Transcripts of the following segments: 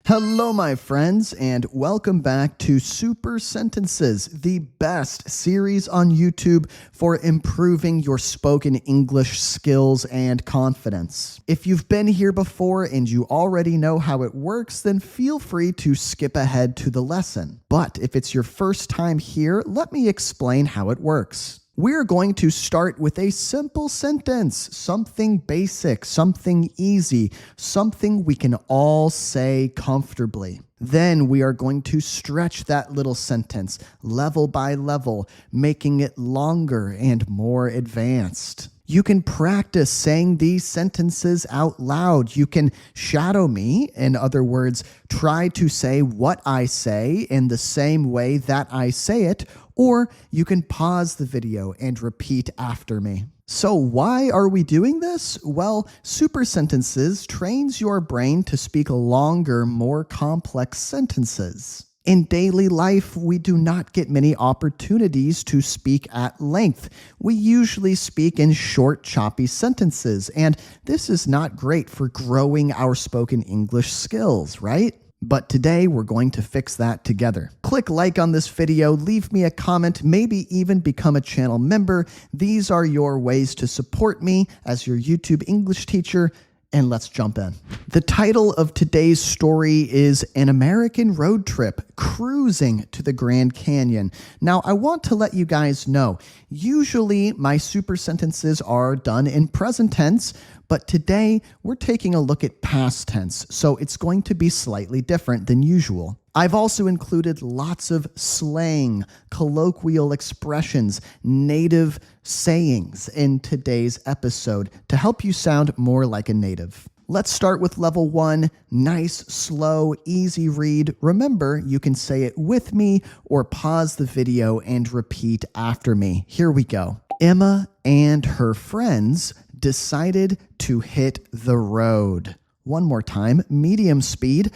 Hello, my friends, and welcome back to Super Sentences, the best series on YouTube for improving your spoken English skills and confidence. If you've been here before and you already know how it works, then feel free to skip ahead to the lesson. But if it's your first time here, let me explain how it works. We're going to start with a simple sentence, something basic, something easy, something we can all say comfortably. Then we are going to stretch that little sentence level by level, making it longer and more advanced. You can practice saying these sentences out loud. You can shadow me. In other words, try to say what I say in the same way that I say it, or you can pause the video and repeat after me. So why are we doing this? Well, Super Sentences trains your brain to speak longer, more complex sentences. In daily life, we do not get many opportunities to speak at length. We usually speak in short, choppy sentences, and this is not great for growing our spoken English skills, right? But today, we're going to fix that together. Click like on this video, leave me a comment, maybe even become a channel member. These are your ways to support me as your YouTube English teacher. And let's jump in. The title of today's story is An American Road Trip, Cruising to the Grand Canyon. Now, I want to let you guys know, usually my super sentences are done in present tense, but today we're taking a look at past tense, so it's going to be slightly different than usual. I've also included lots of slang, colloquial expressions, native sayings in today's episode to help you sound more like a native. Let's start with level 1, nice, slow, easy read. Remember, you can say it with me or pause the video and repeat after me. Here we go. Emma and her friends decided to hit the road. One more time, medium speed.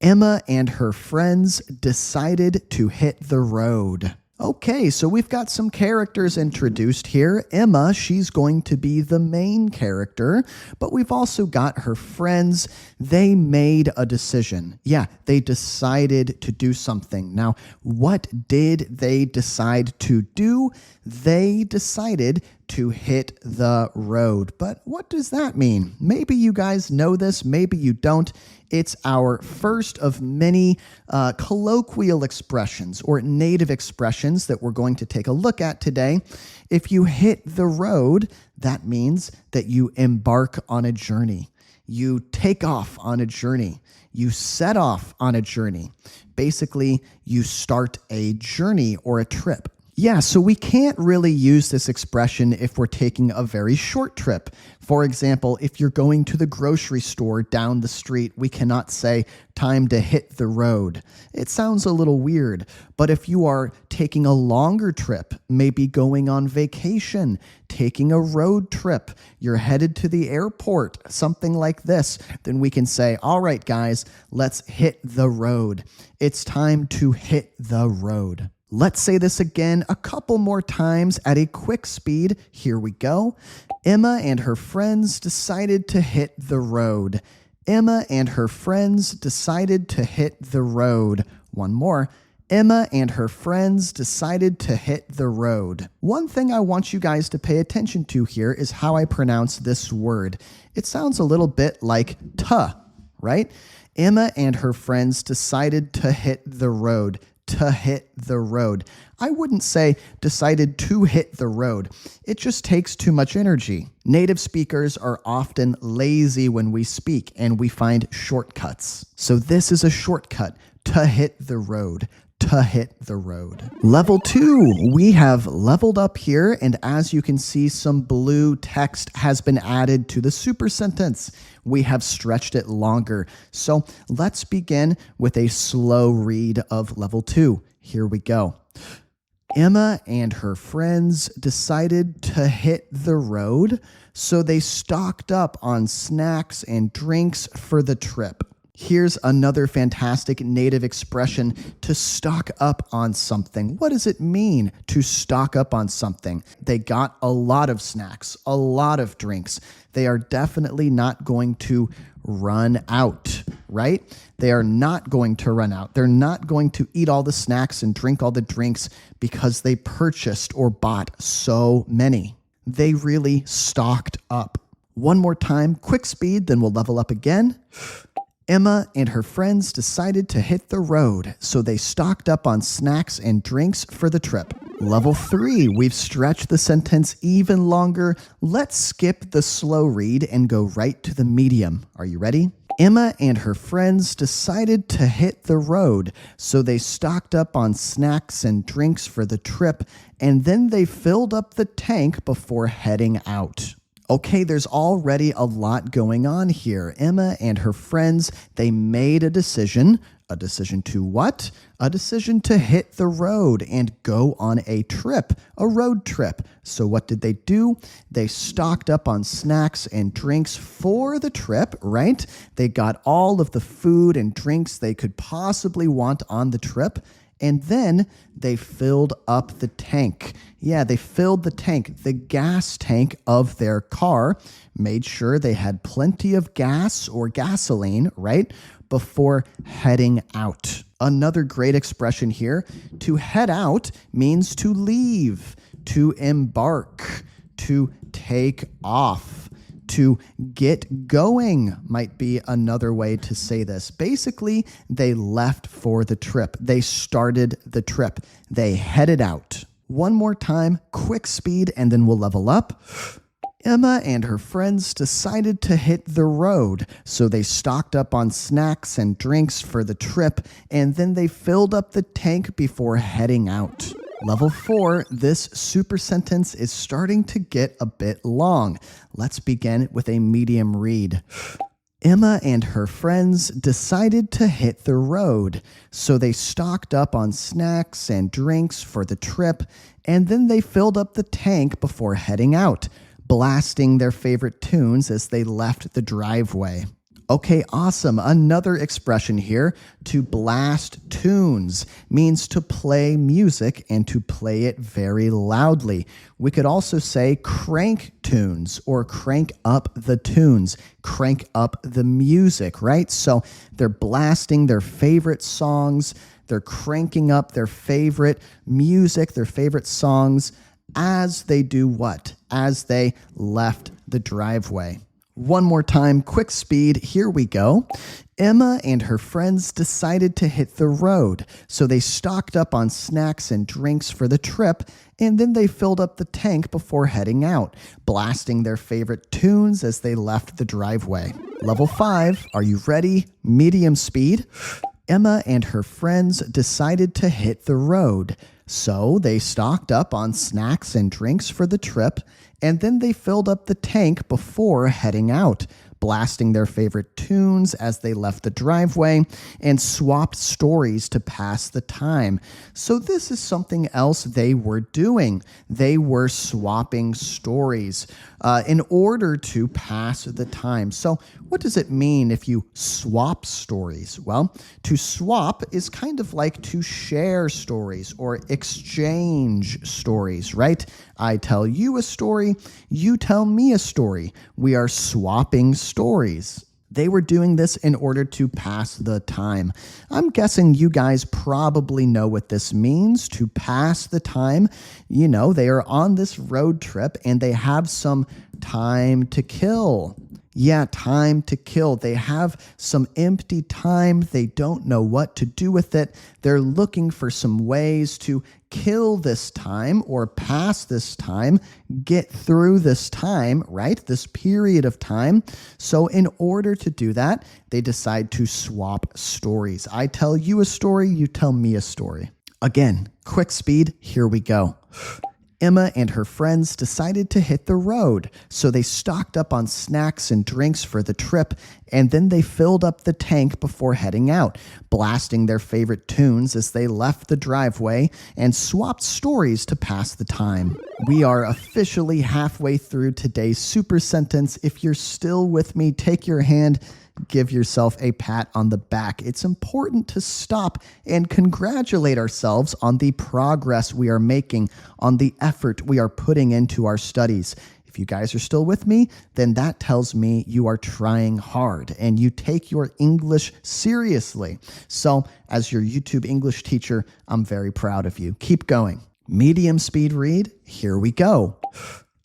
Emma and her friends decided to hit the road. Okay, so we've got some characters introduced here. Emma, she's going to be the main character, but we've also got her friends. They made a decision. Yeah, they decided to do something. Now, what did they decide to do? They decided to hit the road. But what does that mean? Maybe you guys know this, maybe you don't. It's our first of many colloquial expressions or native expressions that we're going to take a look at today. If you hit the road, that means that you embark on a journey. You take off on a journey. You set off on a journey. Basically, you start a journey or a trip. Yeah, so we can't really use this expression if we're taking a very short trip. For example, if you're going to the grocery store down the street, we cannot say, time to hit the road. It sounds a little weird, but if you are taking a longer trip, maybe going on vacation, taking a road trip, you're headed to the airport, something like this, then we can say, all right, guys, let's hit the road. It's time to hit the road. Let's say this again a couple more times at a quick speed. Here we go. Emma and her friends decided to hit the road. Emma and her friends decided to hit the road. One more. Emma and her friends decided to hit the road. One thing I want you guys to pay attention to here is how I pronounce this word. It sounds a little bit like "tuh," right? Emma and her friends decided to hit the road. To hit the road. I wouldn't say decided to hit the road. It just takes too much energy. Native speakers are often lazy when we speak and we find shortcuts. So this is a shortcut. To hit the road. To hit the road. Level 2, we have leveled up here, and as you can see, some blue text has been added to the super sentence. We have stretched it longer. So let's begin with a slow read of level 2. Here we go. Emma and her friends decided to hit the road, so they stocked up on snacks and drinks for the trip. Here's another fantastic native expression: to stock up on something. What does it mean to stock up on something? They got a lot of snacks, a lot of drinks. They are definitely not going to run out, right? They are not going to run out. They're not going to eat all the snacks and drink all the drinks because they purchased or bought so many. They really stocked up. One more time, quick speed, then we'll level up again. Emma and her friends decided to hit the road, so they stocked up on snacks and drinks for the trip. Level 3, we've stretched the sentence even longer. Let's skip the slow read and go right to the medium. Are you ready? Emma and her friends decided to hit the road, so they stocked up on snacks and drinks for the trip, and then they filled up the tank before heading out. Okay, there's already a lot going on here. Emma and her friends, they made a decision. A decision to what? A decision to hit the road and go on a trip, a road trip. So what did they do? They stocked up on snacks and drinks for the trip, right? They got all of the food and drinks they could possibly want on the trip. And then they filled up the tank. Yeah, they filled the tank, the gas tank of their car, made sure they had plenty of gas or gasoline, right, before heading out. Another great expression here: to head out means to leave, to embark, to take off. To get going might be another way to say this. Basically, they left for the trip. They started the trip. They headed out. One more time, quick speed, and then we'll level up. Emma and her friends decided to hit the road, so they stocked up on snacks and drinks for the trip, and then they filled up the tank before heading out. Level 4, this super sentence is starting to get a bit long. Let's begin with a medium read. Emma and her friends decided to hit the road, so they stocked up on snacks and drinks for the trip, and then they filled up the tank before heading out, blasting their favorite tunes as they left the driveway. Okay, awesome. Another expression here: to blast tunes means to play music and to play it very loudly. We could also say crank tunes or crank up the tunes, crank up the music, right? So they're blasting their favorite songs. They're cranking up their favorite music, their favorite songs as they do what? As they left the driveway. One more time, quick speed, here we go. Emma and her friends decided to hit the road, so they stocked up on snacks and drinks for the trip, and then they filled up the tank before heading out, blasting their favorite tunes as they left the driveway. Level 5, are you ready? Medium speed. Emma and her friends decided to hit the road, so they stocked up on snacks and drinks for the trip, and then they filled up the tank before heading out, blasting their favorite tunes as they left the driveway, and swapped stories to pass the time. So this is something else they were doing. They were swapping stories in order to pass the time. So what does it mean if you swap stories? Well, to swap is kind of like to share stories or exchange stories, right? I tell you a story, you tell me a story. We are swapping stories. They were doing this in order to pass the time. I'm guessing you guys probably know what this means, to pass the time. You know, they are on this road trip and they have some time to kill. Yeah, time to kill. They have some empty time. They don't know what to do with it. They're looking for some ways to kill this time or pass this time, get through this time, right? This period of time. So in order to do that, they decide to swap stories. I tell you a story, you tell me a story. Again, quick speed, here we go. Emma and her friends decided to hit the road, so they stocked up on snacks and drinks for the trip, and then they filled up the tank before heading out, blasting their favorite tunes as they left the driveway and swapped stories to pass the time. We are officially halfway through today's super sentence. If you're still with me, take your hand give yourself a pat on the back. It's important to stop and congratulate ourselves on the progress we are making, on the effort we are putting into our studies. If you guys are still with me, then that tells me you are trying hard and you take your English seriously. So, as your YouTube English teacher, I'm very proud of you. Keep going. Medium speed read, here we go.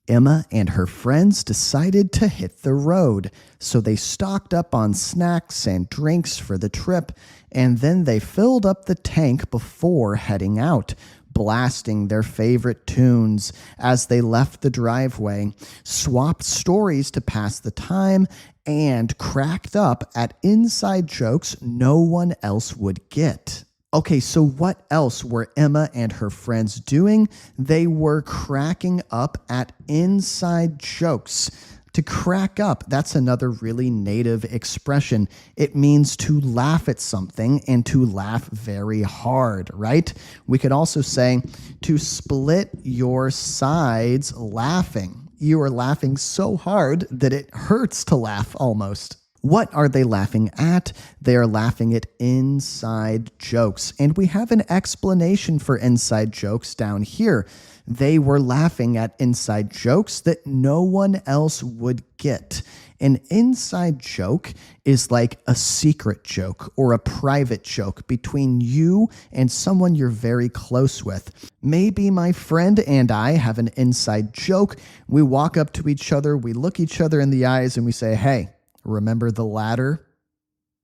Emma and her friends decided to hit the road, so they stocked up on snacks and drinks for the trip, and then they filled up the tank before heading out, blasting their favorite tunes as they left the driveway, swapped stories to pass the time, and cracked up at inside jokes no one else would get. Okay, so what else were Emma and her friends doing? They were cracking up at inside jokes. To crack up, that's another really native expression. It means to laugh at something and to laugh very hard, right? We could also say to split your sides laughing. You are laughing so hard that it hurts to laugh almost. What are they laughing at? They are laughing at inside jokes. And we have an explanation for inside jokes down here. They were laughing at inside jokes that no one else would get. An inside joke is like a secret joke or a private joke between you and someone you're very close with. Maybe my friend and I have an inside joke. We walk up to each other, we look each other in the eyes, and we say, "Hey, remember the ladder?"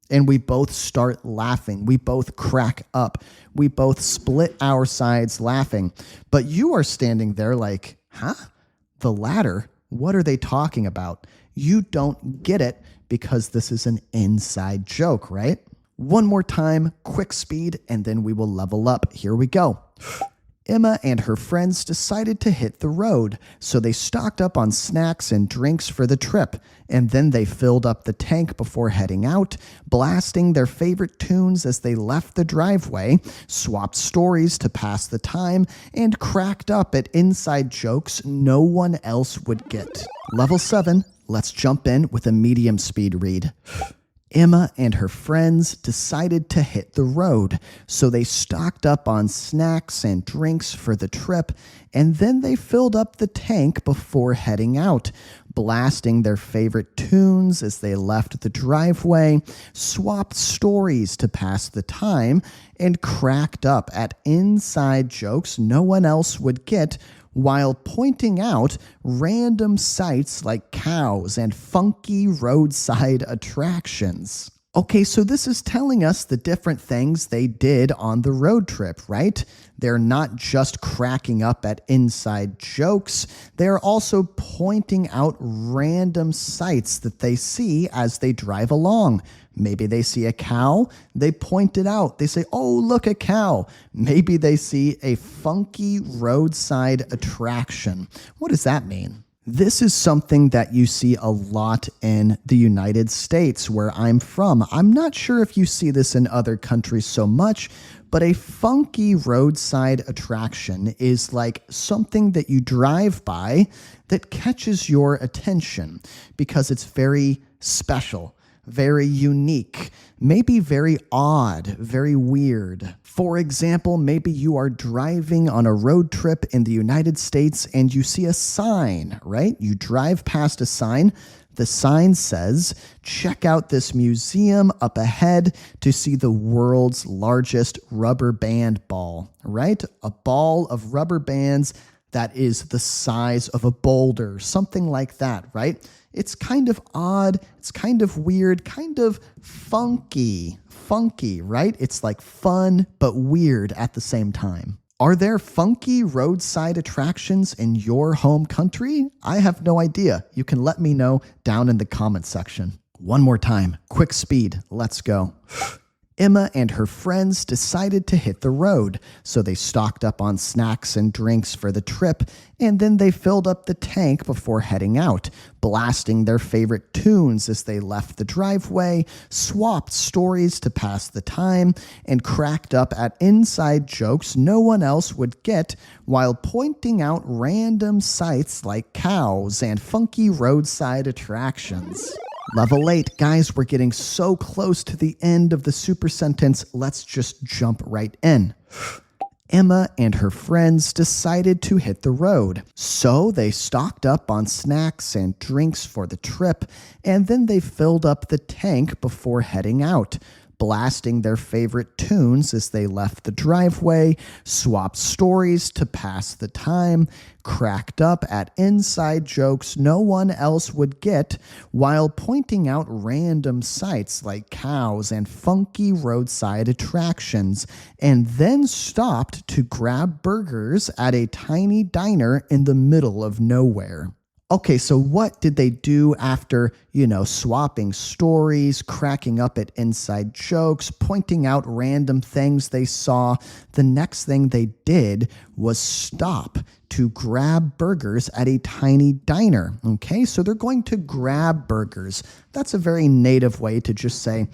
And we both start laughing. We both crack up. We both split our sides laughing. But you are standing there like, huh? The ladder? What are they talking about? You don't get it because this is an inside joke, right? One more time, quick speed, and then we will level up. Here we go. Emma and her friends decided to hit the road, so they stocked up on snacks and drinks for the trip, and then they filled up the tank before heading out, blasting their favorite tunes as they left the driveway, swapped stories to pass the time, and cracked up at inside jokes no one else would get. Level 7, let's jump in with a medium speed read. Emma and her friends decided to hit the road, so they stocked up on snacks and drinks for the trip, and then they filled up the tank before heading out, blasting their favorite tunes as they left the driveway, swapped stories to pass the time, and cracked up at inside jokes no one else would get, while pointing out random sights like cows and funky roadside attractions. Okay, so this is telling us the different things they did on the road trip, right? They're not just cracking up at inside jokes, they're also pointing out random sights that they see as they drive along. Maybe they see a cow, they point it out. They say, "Oh, look, a cow." Maybe they see a funky roadside attraction. What does that mean? This is something that you see a lot in the United States, where I'm from. I'm not sure if you see this in other countries so much, but a funky roadside attraction is like something that you drive by that catches your attention because it's very special, very unique, maybe very odd, very weird. For example, maybe you are driving on a road trip in the United States and you see a sign, right? You drive past a sign. The sign says, "Check out this museum up ahead to see the world's largest rubber band ball," right? A ball of rubber bands that is the size of a boulder, something like that, right? It's kind of odd, it's kind of weird, kind of funky, right? It's like fun, but weird at the same time. Are there funky roadside attractions in your home country? I have no idea. You can let me know down in the comment section. One more time, quick speed, let's go. Emma and her friends decided to hit the road, so they stocked up on snacks and drinks for the trip, and then they filled up the tank before heading out, blasting their favorite tunes as they left the driveway, swapped stories to pass the time, and cracked up at inside jokes no one else would get, while pointing out random sights like cows and funky roadside attractions. Level 8, guys, we're getting so close to the end of the super sentence. Let's just jump right in. Emma and her friends decided to hit the road. So they stocked up on snacks and drinks for the trip, and then they filled up the tank before heading out, blasting their favorite tunes as they left the driveway, swapped stories to pass the time, cracked up at inside jokes no one else would get, while pointing out random sights like cows and funky roadside attractions, and then stopped to grab burgers at a tiny diner in the middle of nowhere. Okay, so what did they do after, swapping stories, cracking up at inside jokes, pointing out random things they saw? The next thing they did was stop to grab burgers at a tiny diner. Okay, so they're going to grab burgers. That's a very native way to just say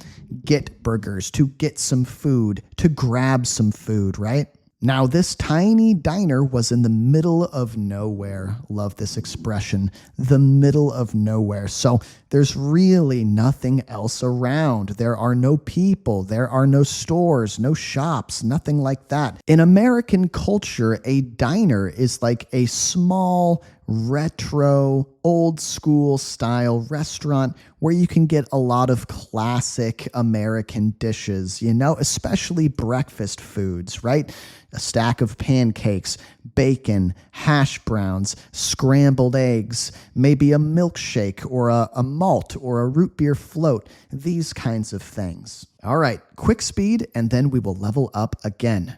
get burgers, to get some food, to grab some food, right? Now, this tiny diner was in the middle of nowhere. Love this expression, the middle of nowhere. So there's really nothing else around. There are no people. There are no stores, no shops, nothing like that. In American culture, a diner is like a small, retro, old school style restaurant where you can get a lot of classic American dishes, especially breakfast foods, right? A stack of pancakes, bacon, hash browns, scrambled eggs, maybe a milkshake or a malt or a root beer float, these kinds of things. All right, quick speed, and then we will level up again.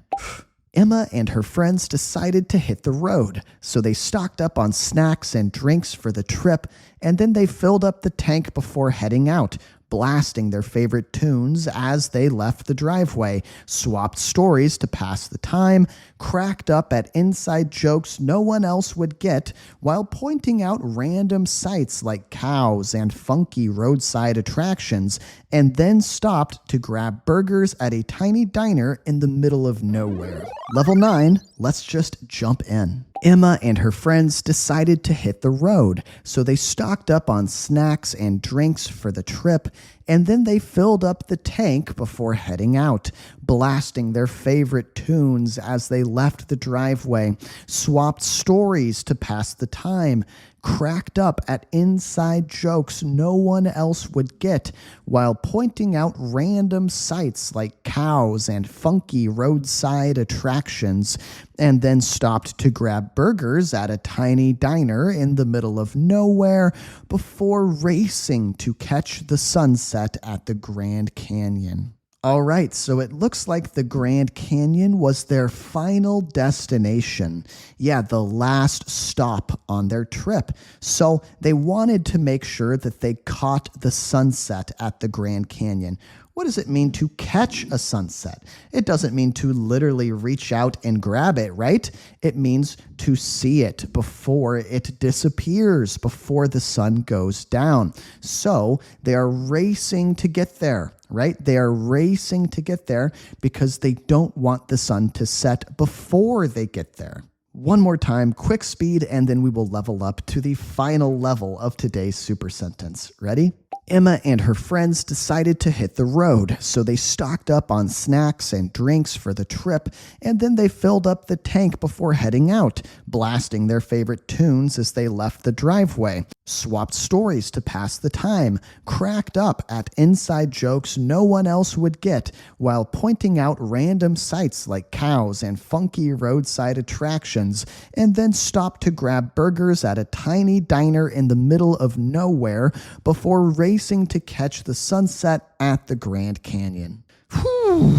Emma and her friends decided to hit the road, so they stocked up on snacks and drinks for the trip, and then they filled up the tank before heading out, blasting their favorite tunes as they left the driveway, swapped stories to pass the time, cracked up at inside jokes no one else would get, while pointing out random sights like cows and funky roadside attractions, and then stopped to grab burgers at a tiny diner in the middle of nowhere. Level 9, let's just jump in. Emma and her friends decided to hit the road, so they stocked up on snacks and drinks for the trip, and then they filled up the tank before heading out, blasting their favorite tunes as they left the driveway, swapped stories to pass the time, cracked up at inside jokes no one else would get, while pointing out random sights like cows and funky roadside attractions, and then stopped to grab burgers at a tiny diner in the middle of nowhere before racing to catch the sunset at the Grand Canyon. All right, so it looks like the Grand Canyon was their final destination. Yeah, the last stop on their trip. So they wanted to make sure that they caught the sunset at the Grand Canyon. What does it mean to catch a sunset? It doesn't mean to literally reach out and grab it, right? It means to see it before it disappears, before the sun goes down. So they are racing to get there, right? They are racing to get there because they don't want the sun to set before they get there. One more time, quick speed, and then we will level up to the final level of today's super sentence. Ready? Emma and her friends decided to hit the road, so they stocked up on snacks and drinks for the trip, and then they filled up the tank before heading out, blasting their favorite tunes as they left the driveway, swapped stories to pass the time, cracked up at inside jokes no one else would get, while pointing out random sights like cows and funky roadside attractions, and then stopped to grab burgers at a tiny diner in the middle of nowhere before racing to catch the sunset at the Grand Canyon. Whew.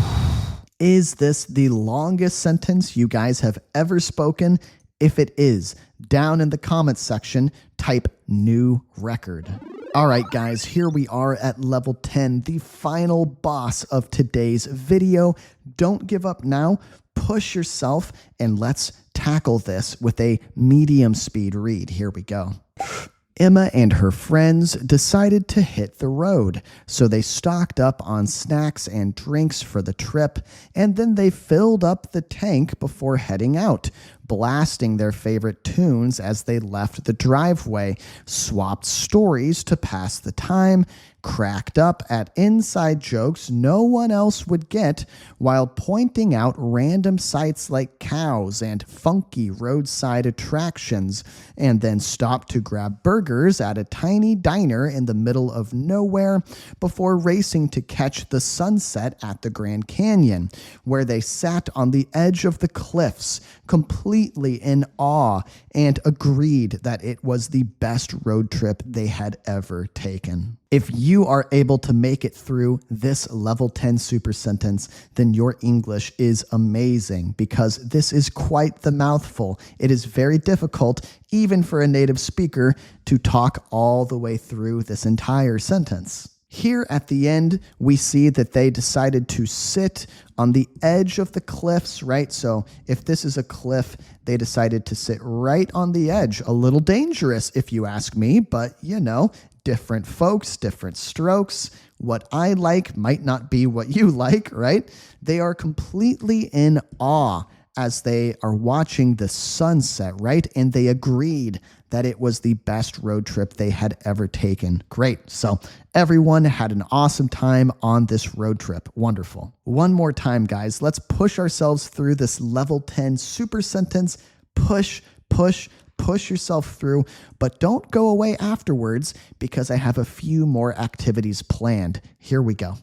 Is this the longest sentence you guys have ever spoken? If it is, down in the comments section, type new record. All right, guys, here we are at level 10, the final boss of today's video. Don't give up now. Push yourself, and let's tackle this with a medium speed read. Here we go. Emma and her friends decided to hit the road, so they stocked up on snacks and drinks for the trip, and then they filled up the tank before heading out, blasting their favorite tunes as they left the driveway, swapped stories to pass the time, cracked up at inside jokes no one else would get, while pointing out random sights like cows and funky roadside attractions, and then stopped to grab burgers at a tiny diner in the middle of nowhere before racing to catch the sunset at the Grand Canyon, where they sat on the edge of the cliffs, completely in awe, and agreed that it was the best road trip they had ever taken. If you are able to make it through this level 10 super sentence, then your English is amazing, because this is quite the mouthful. It is very difficult, even for a native speaker, to talk all the way through this entire sentence. Here at the end, we see that they decided to sit on the edge of the cliffs, right? So if this is a cliff, they decided to sit right on the edge. A little dangerous, if you ask me, but different folks, different strokes. What I like might not be what you like, right? They are completely in awe as they are watching the sunset, right? And they agreed that it was the best road trip they had ever taken. Great. So everyone had an awesome time on this road trip. Wonderful. One more time, guys. Let's push ourselves through this level 10 super sentence. Push yourself through, but don't go away afterwards, because I have a few more activities planned. Here we go.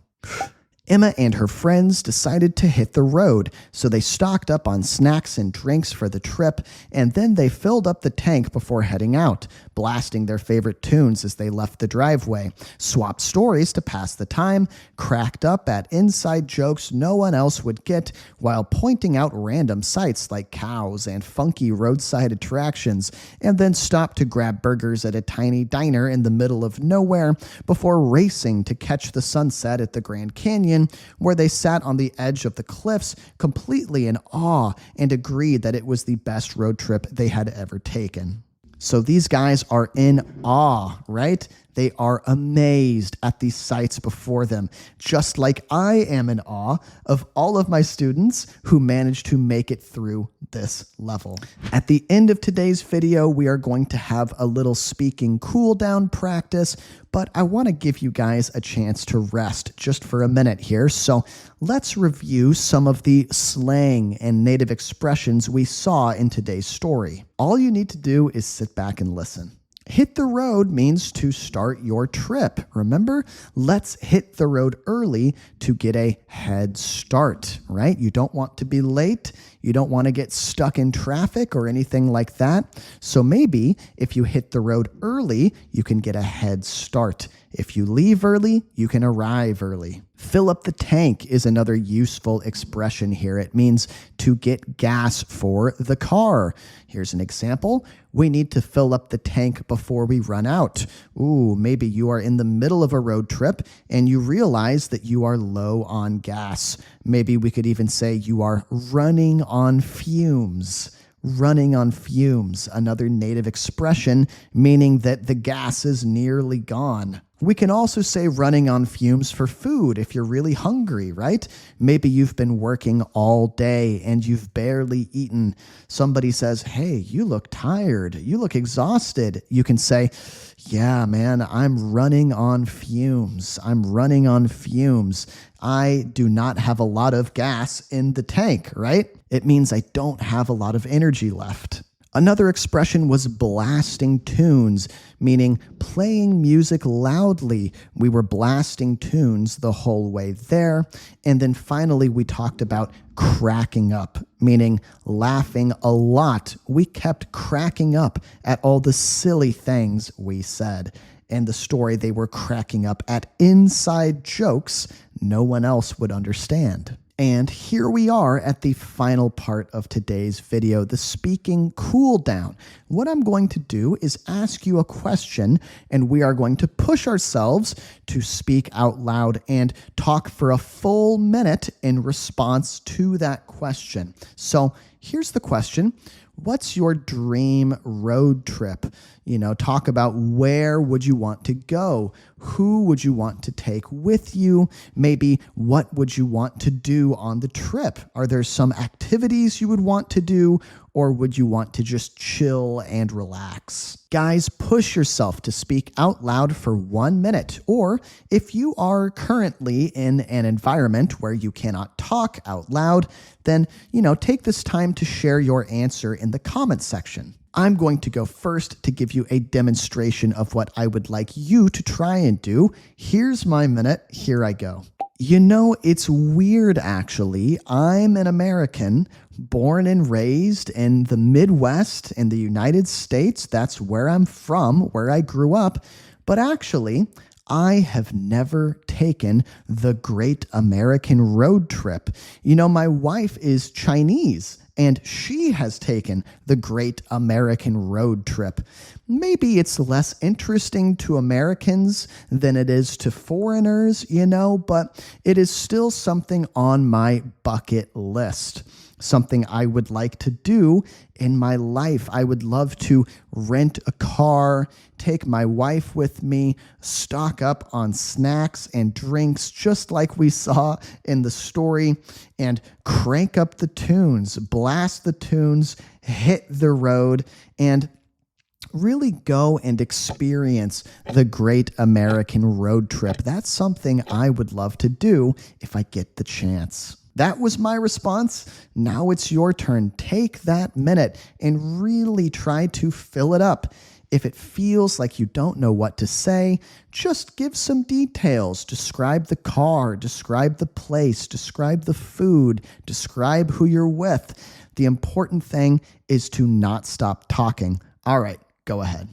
Emma and her friends decided to hit the road, so they stocked up on snacks and drinks for the trip, and then they filled up the tank before heading out, blasting their favorite tunes as they left the driveway, swapped stories to pass the time, cracked up at inside jokes no one else would get, while pointing out random sights like cows and funky roadside attractions, and then stopped to grab burgers at a tiny diner in the middle of nowhere before racing to catch the sunset at the Grand Canyon, where they sat on the edge of the cliffs, completely in awe, and agreed that it was the best road trip they had ever taken. So these guys are in awe, right? They are amazed at the sights before them, just like I am in awe of all of my students who managed to make it through this level. At the end of today's video, we are going to have a little speaking cool down practice, but I want to give you guys a chance to rest just for a minute here. So let's review some of the slang and native expressions we saw in today's story. All you need to do is sit back and listen. Hit the road means to start your trip. Remember, let's hit the road early to get a head start, right? You don't want to be late. You don't want to get stuck in traffic or anything like that. So maybe if you hit the road early, you can get a head start. If you leave early, you can arrive early. Fill up the tank is another useful expression here. It means to get gas for the car. Here's an example. We need to fill up the tank before we run out. Ooh, maybe you are in the middle of a road trip and you realize that you are low on gas. Maybe we could even say you are running on fumes. Running on fumes, another native expression meaning that the gas is nearly gone. We can also say running on fumes for food if you're really hungry, right? Maybe you've been working all day and you've barely eaten. Somebody says, hey, you look tired. You look exhausted. You can say, yeah, man, I'm running on fumes. I'm running on fumes. I do not have a lot of gas in the tank, right? It means I don't have a lot of energy left. Another expression was blasting tunes, meaning playing music loudly. We were blasting tunes the whole way there. And then finally, we talked about cracking up, meaning laughing a lot. We kept cracking up at all the silly things we said. In the story, they were cracking up at inside jokes no one else would understand. And here we are at the final part of today's video, the speaking cool down. What I'm going to do is ask you a question, and we are going to push ourselves to speak out loud and talk for a full minute in response to that question. So here's the question. What's your dream road trip? Talk about where would you want to go? Who would you want to take with you? Maybe what would you want to do on the trip? Are there some activities you would want to do, or would you want to just chill and relax? Guys, push yourself to speak out loud for 1 minute, or if you are currently in an environment where you cannot talk out loud, then, take this time to share your answer in the comments section. I'm going to go first to give you a demonstration of what I would like you to try and do. Here's my minute. Here I go. It's weird, actually. I'm an American, born and raised in the Midwest in the United States. That's where I'm from, where I grew up. But actually, I have never taken the Great American Road Trip. My wife is Chinese, and she has taken the Great American Road Trip. Maybe it's less interesting to Americans than it is to foreigners, but it is still something on my bucket list. Something I would like to do in my life. I would love to rent a car, take my wife with me, stock up on snacks and drinks, just like we saw in the story, and crank up the tunes, blast the tunes, hit the road, and really go and experience the Great American Road Trip. That's something I would love to do if I get the chance. That was my response. Now it's your turn. Take that minute and really try to fill it up. If it feels like you don't know what to say, just give some details. Describe the car, describe the place, describe the food, describe who you're with. The important thing is to not stop talking. All right, go ahead.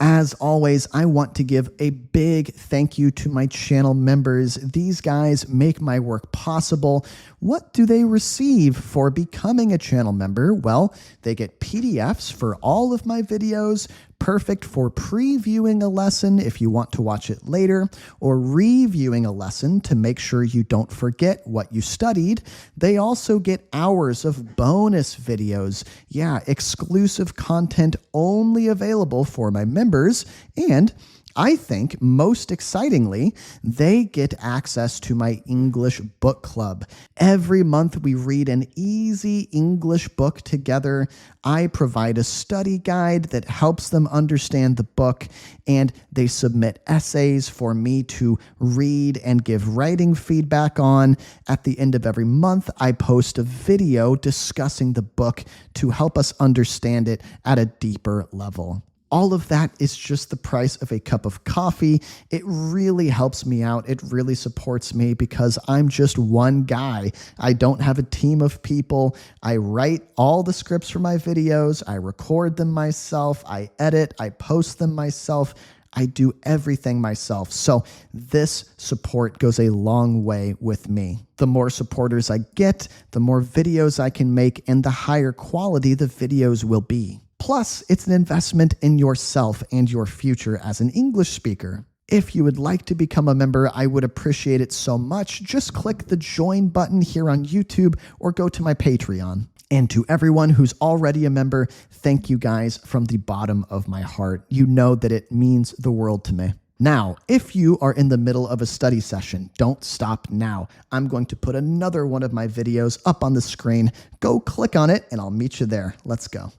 As always, I want to give a big thank you to my channel members. These guys make my work possible. What do they receive for becoming a channel member? Well, they get PDFs for all of my videos, perfect for previewing a lesson if you want to watch it later, or reviewing a lesson to make sure you don't forget what you studied. They also get hours of bonus videos. Yeah, exclusive content only available for my members, and I think, most excitingly, they get access to my English book club. Every month we read an easy English book together. I provide a study guide that helps them understand the book, and they submit essays for me to read and give writing feedback on. At the end of every month, I post a video discussing the book to help us understand it at a deeper level. All of that is just the price of a cup of coffee. It really helps me out. It really supports me because I'm just one guy. I don't have a team of people. I write all the scripts for my videos. I record them myself. I edit. I post them myself. I do everything myself. So this support goes a long way with me. The more supporters I get, the more videos I can make, and the higher quality the videos will be. Plus, it's an investment in yourself and your future as an English speaker. If you would like to become a member, I would appreciate it so much. Just click the join button here on YouTube or go to my Patreon. And to everyone who's already a member, thank you guys from the bottom of my heart. You know that it means the world to me. Now, if you are in the middle of a study session, don't stop now. I'm going to put another one of my videos up on the screen. Go click on it and I'll meet you there. Let's go.